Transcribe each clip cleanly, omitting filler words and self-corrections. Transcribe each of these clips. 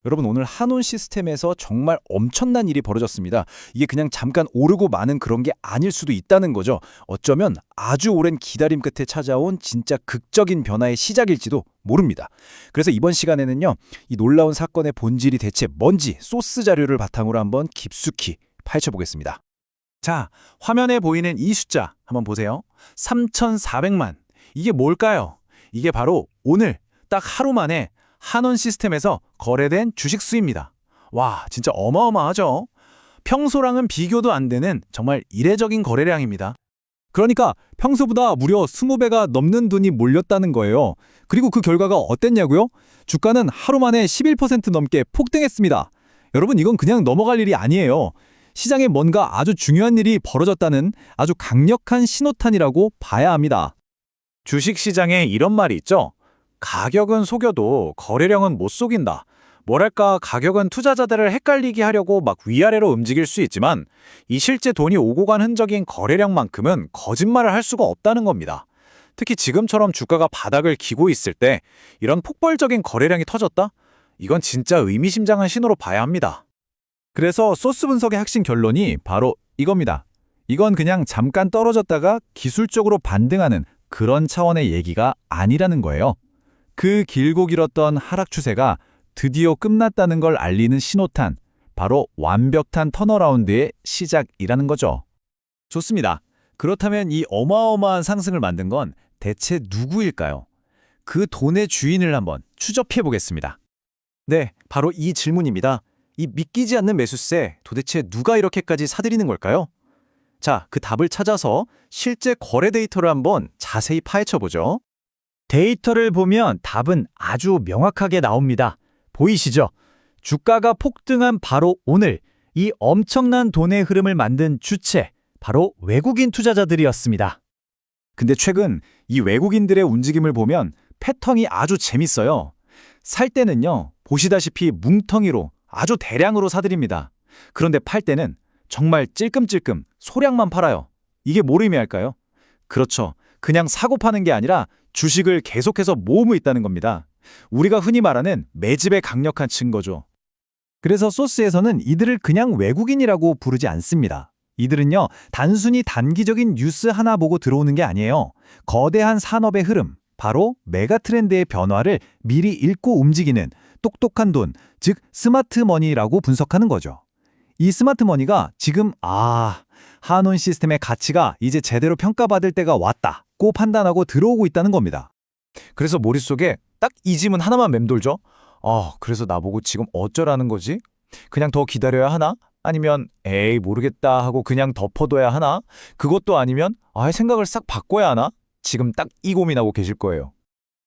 여러분 오늘 한온 시스템에서 정말 엄청난 일이 벌어졌습니다. 이게 그냥 잠깐 오르고 마는 그런 게 아닐 수도 있다는 거죠. 어쩌면 아주 오랜 기다림 끝에 찾아온 진짜 극적인 변화의 시작일지도 모릅니다. 그래서 이번 시간에는요. 이 놀라운 사건의 본질이 대체 뭔지 소스 자료를 바탕으로 한번 깊숙이 파헤쳐 보겠습니다. 자, 화면에 보이는 이 숫자 한번 보세요. 3,400만. 이게 뭘까요? 이게 바로 오늘 딱 하루 만에 한온 시스템에서 거래된 주식 수입니다. 와, 진짜 어마어마하죠? 평소랑은 비교도 안 되는 정말 이례적인 거래량입니다. 그러니까 평소보다 무려 20배가 넘는 돈이 몰렸다는 거예요. 그리고 그 결과가 어땠냐고요? 주가는 하루 만에 11% 넘게 폭등했습니다. 여러분, 이건 그냥 넘어갈 일이 아니에요. 시장에 뭔가 아주 중요한 일이 벌어졌다는 아주 강력한 신호탄이라고 봐야 합니다. 주식시장에 이런 말이 있죠? 가격은 속여도 거래량은 못 속인다. 뭐랄까, 가격은 투자자들을 헷갈리게 하려고 막 위아래로 움직일 수 있지만 이 실제 돈이 오고 간 흔적인 거래량만큼은 거짓말을 할 수가 없다는 겁니다. 특히 지금처럼 주가가 바닥을 기고 있을 때 이런 폭발적인 거래량이 터졌다? 이건 진짜 의미심장한 신호로 봐야 합니다. 그래서 소스 분석의 핵심 결론이 바로 이겁니다. 이건 그냥 잠깐 떨어졌다가 기술적으로 반등하는 그런 차원의 얘기가 아니라는 거예요. 그 길고 길었던 하락 추세가 드디어 끝났다는 걸 알리는 신호탄, 바로 완벽한 턴어라운드의 시작이라는 거죠. 좋습니다. 그렇다면 이 어마어마한 상승을 만든 건 대체 누구일까요? 그 돈의 주인을 한번 추적해 보겠습니다. 네, 바로 이 질문입니다. 이 믿기지 않는 매수세, 도대체 누가 이렇게까지 사들이는 걸까요? 자, 그 답을 찾아서 실제 거래 데이터를 한번 자세히 파헤쳐 보죠. 데이터를 보면 답은 아주 명확하게 나옵니다. 보이시죠? 주가가 폭등한 바로 오늘, 이 엄청난 돈의 흐름을 만든 주체, 바로 외국인 투자자들이었습니다. 근데 최근 이 외국인들의 움직임을 보면 패턴이 아주 재밌어요. 살 때는요, 보시다시피 뭉텅이로 아주 대량으로 사들입니다. 그런데 팔 때는 정말 찔끔찔끔 소량만 팔아요. 이게 뭘 의미할까요? 그렇죠. 그냥 사고 파는 게 아니라 주식을 계속해서 모으고 있다는 겁니다. 우리가 흔히 말하는 매집의 강력한 증거죠. 그래서 소스에서는 이들을 그냥 외국인이라고 부르지 않습니다. 이들은요, 단순히 단기적인 뉴스 하나 보고 들어오는 게 아니에요. 거대한 산업의 흐름, 바로 메가 트렌드의 변화를 미리 읽고 움직이는 똑똑한 돈, 즉 스마트 머니라고 분석하는 거죠. 이 스마트 머니가 지금 한온 시스템의 가치가 이제 제대로 평가받을 때가 왔다고 판단하고 들어오고 있다는 겁니다. 그래서 머릿속에 딱 이 질문 하나만 맴돌죠. 그래서 나보고 지금 어쩌라는 거지? 그냥 더 기다려야 하나? 아니면 에이 모르겠다 하고 그냥 덮어둬야 하나? 그것도 아니면 생각을 싹 바꿔야 하나? 지금 딱 이 고민하고 계실 거예요.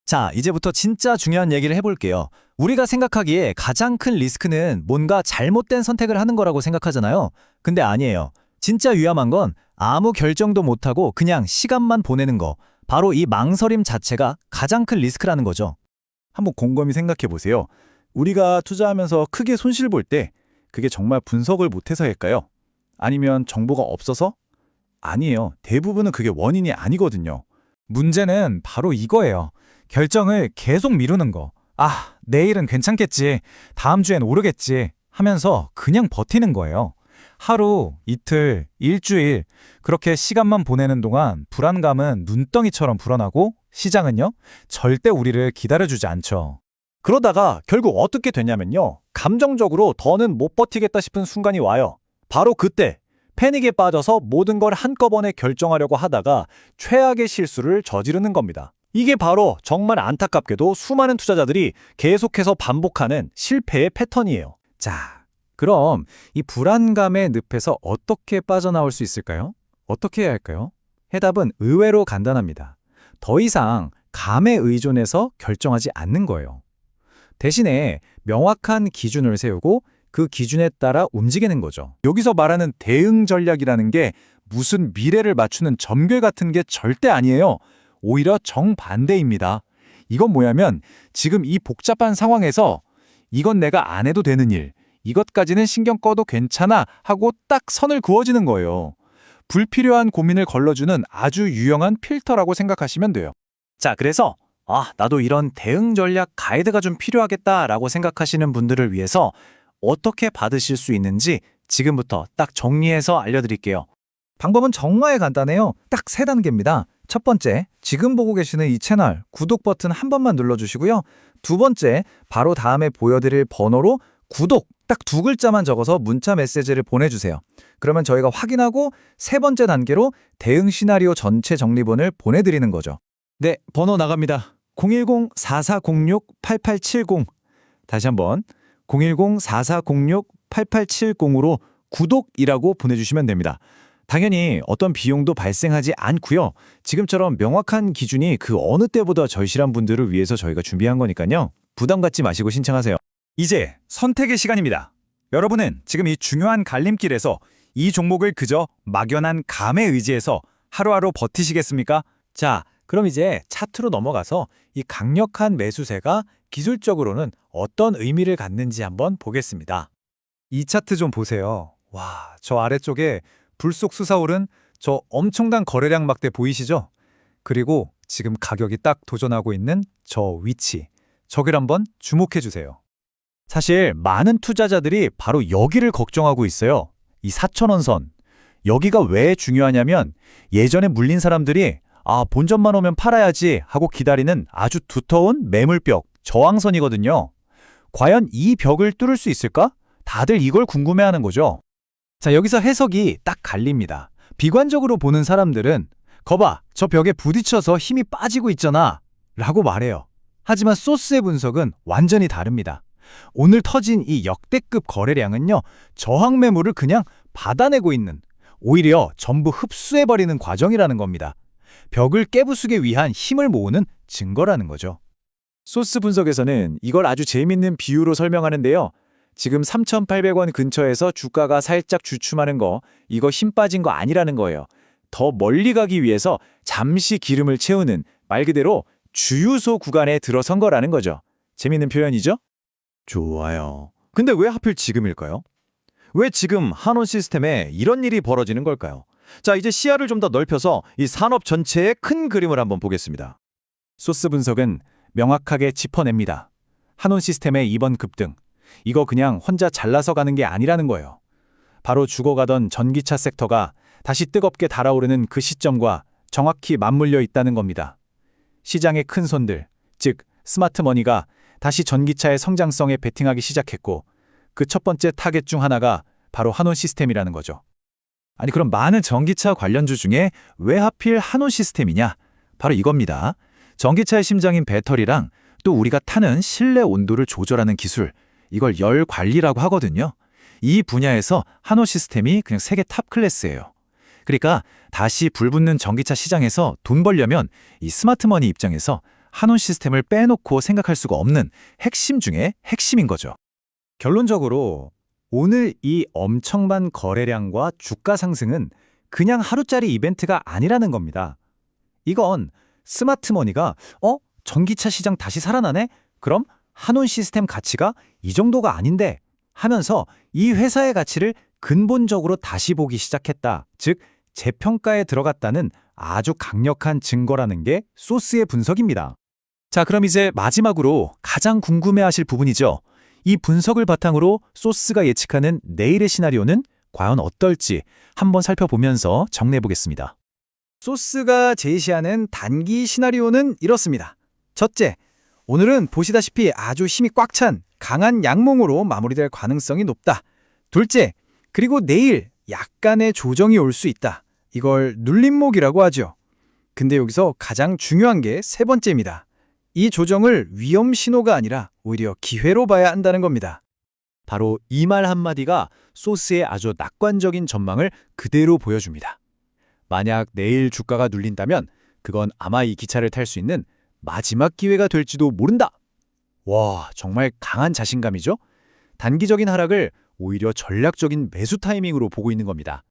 자, 이제부터 진짜 중요한 얘기를 해볼게요. 우리가 생각하기에 가장 큰 리스크는 뭔가 잘못된 선택을 하는 거라고 생각하잖아요. 근데 아니에요. 진짜 위험한 건 아무 결정도 못하고 그냥 시간만 보내는 거. 바로 이 망설임 자체가 가장 큰 리스크라는 거죠. 한번 곰곰이 생각해 보세요. 우리가 투자하면서 크게 손실 볼 때 그게 정말 분석을 못해서일까요? 아니면 정보가 없어서? 아니에요. 대부분은 그게 원인이 아니거든요. 문제는 바로 이거예요. 결정을 계속 미루는 거. 내일은 괜찮겠지. 다음 주엔 오르겠지. 하면서 그냥 버티는 거예요. 하루, 이틀, 일주일 그렇게 시간만 보내는 동안 불안감은 눈덩이처럼 불어나고 시장은요, 절대 우리를 기다려주지 않죠. 그러다가 결국 어떻게 되냐면요. 감정적으로 더는 못 버티겠다 싶은 순간이 와요. 바로 그때 패닉에 빠져서 모든 걸 한꺼번에 결정하려고 하다가 최악의 실수를 저지르는 겁니다. 이게 바로 정말 안타깝게도 수많은 투자자들이 계속해서 반복하는 실패의 패턴이에요. 자, 그럼 이 불안감의 늪에서 어떻게 빠져나올 수 있을까요? 어떻게 해야 할까요? 해답은 의외로 간단합니다. 더 이상 감에 의존해서 결정하지 않는 거예요. 대신에 명확한 기준을 세우고 그 기준에 따라 움직이는 거죠. 여기서 말하는 대응 전략이라는 게 무슨 미래를 맞추는 점괘 같은 게 절대 아니에요. 오히려 정반대입니다. 이건 뭐냐면 지금 이 복잡한 상황에서 이건 내가 안 해도 되는 일, 이것까지는 신경 꺼도 괜찮아 하고 딱 선을 그어지는 거예요. 불필요한 고민을 걸러주는 아주 유용한 필터라고 생각하시면 돼요. 자, 그래서 나도 이런 대응 전략 가이드가 좀 필요하겠다라고 생각하시는 분들을 위해서 어떻게 받으실 수 있는지 지금부터 딱 정리해서 알려드릴게요. 방법은 정말 간단해요. 딱 세 단계입니다. 첫 번째, 지금 보고 계시는 이 채널 구독 버튼 한 번만 눌러주시고요. 두 번째, 바로 다음에 보여드릴 번호로 구독 딱 두 글자만 적어서 문자 메시지를 보내주세요. 그러면 저희가 확인하고 세 번째 단계로 대응 시나리오 전체 정리본을 보내드리는 거죠. 네, 번호 나갑니다. 010-4406-8870. 다시 한번 010-4406-8870으로 구독이라고 보내주시면 됩니다. 당연히 어떤 비용도 발생하지 않고요. 지금처럼 명확한 기준이 그 어느 때보다 절실한 분들을 위해서 저희가 준비한 거니까요. 부담 갖지 마시고 신청하세요. 이제 선택의 시간입니다. 여러분은 지금 이 중요한 갈림길에서 이 종목을 그저 막연한 감에 의지해서 하루하루 버티시겠습니까? 자, 그럼 이제 차트로 넘어가서 이 강력한 매수세가 기술적으로는 어떤 의미를 갖는지 한번 보겠습니다. 이 차트 좀 보세요. 와, 저 아래쪽에 불속 솟아오른 저 엄청난 거래량 막대 보이시죠? 그리고 지금 가격이 딱 도전하고 있는 저 위치, 저길 한번 주목해 주세요. 사실 많은 투자자들이 바로 여기를 걱정하고 있어요. 이 4,000원 선. 여기가 왜 중요하냐면 예전에 물린 사람들이 본전만 오면 팔아야지 하고 기다리는 아주 두터운 매물벽, 저항선이거든요. 과연 이 벽을 뚫을 수 있을까? 다들 이걸 궁금해하는 거죠. 자, 여기서 해석이 딱 갈립니다. 비관적으로 보는 사람들은 거봐, 저 벽에 부딪혀서 힘이 빠지고 있잖아 라고 말해요. 하지만 소스의 분석은 완전히 다릅니다. 오늘 터진 이 역대급 거래량은요, 저항 매물을 그냥 받아내고 있는, 오히려 전부 흡수해버리는 과정이라는 겁니다. 벽을 깨부수기 위한 힘을 모으는 증거라는 거죠. 소스 분석에서는 이걸 아주 재밌는 비유로 설명하는데요. 지금 3,800원 근처에서 주가가 살짝 주춤하는 거, 이거 힘 빠진 거 아니라는 거예요. 더 멀리 가기 위해서 잠시 기름을 채우는 말 그대로 주유소 구간에 들어선 거라는 거죠. 재밌는 표현이죠? 좋아요. 근데 왜 하필 지금일까요? 왜 지금 한원 시스템에 이런 일이 벌어지는 걸까요? 자, 이제 시야를 좀 더 넓혀서 이 산업 전체의 큰 그림을 한번 보겠습니다. 소스 분석은 명확하게 짚어냅니다. 한원 시스템의 이번 급등, 이거 그냥 혼자 잘나서 가는 게 아니라는 거예요. 바로 죽어가던 전기차 섹터가 다시 뜨겁게 달아오르는 그 시점과 정확히 맞물려 있다는 겁니다. 시장의 큰 손들, 즉 스마트머니가 다시 전기차의 성장성에 베팅하기 시작했고 그 첫 번째 타겟 중 하나가 바로 한온 시스템이라는 거죠. 아니 그럼 많은 전기차 관련주 중에 왜 하필 한온 시스템이냐? 바로 이겁니다. 전기차의 심장인 배터리랑 또 우리가 타는 실내 온도를 조절하는 기술, 이걸 열 관리라고 하거든요. 이 분야에서 한온 시스템이 그냥 세계 탑 클래스예요. 그러니까 다시 불붙는 전기차 시장에서 돈 벌려면 이 스마트머니 입장에서 한온 시스템을 빼놓고 생각할 수가 없는 핵심 중에 핵심인 거죠. 결론적으로 오늘 이 엄청난 거래량과 주가 상승은 그냥 하루짜리 이벤트가 아니라는 겁니다. 이건 스마트머니가 전기차 시장 다시 살아나네? 그럼 한온 시스템 가치가 이 정도가 아닌데 하면서 이 회사의 가치를 근본적으로 다시 보기 시작했다. 즉 재평가에 들어갔다는 아주 강력한 증거라는 게 소스의 분석입니다. 자, 그럼 이제 마지막으로 가장 궁금해하실 부분이죠. 이 분석을 바탕으로 소스가 예측하는 내일의 시나리오는 과연 어떨지 한번 살펴보면서 정리해보겠습니다. 소스가 제시하는 단기 시나리오는 이렇습니다. 첫째, 오늘은 보시다시피 아주 힘이 꽉 찬 강한 양몽으로 마무리될 가능성이 높다. 둘째, 그리고 내일 약간의 조정이 올 수 있다. 이걸 눌림목이라고 하죠. 근데 여기서 가장 중요한 게 세 번째입니다. 이 조정을 위험 신호가 아니라 오히려 기회로 봐야 한다는 겁니다. 바로 이 말 한마디가 소스의 아주 낙관적인 전망을 그대로 보여줍니다. 만약 내일 주가가 눌린다면 그건 아마 이 기차를 탈 수 있는 마지막 기회가 될지도 모른다. 와, 정말 강한 자신감이죠? 단기적인 하락을 오히려 전략적인 매수 타이밍으로 보고 있는 겁니다.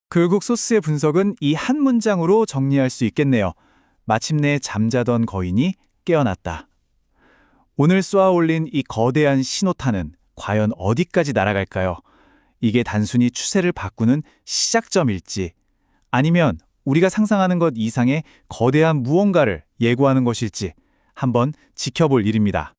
결국 소스의 분석은 이 한 문장으로 정리할 수 있겠네요. 마침내 잠자던 거인이 깨어났다. 오늘 쏘아올린 이 거대한 신호탄은 과연 어디까지 날아갈까요? 이게 단순히 추세를 바꾸는 시작점일지 아니면 우리가 상상하는 것 이상의 거대한 무언가를 예고하는 것일지 한번 지켜볼 일입니다.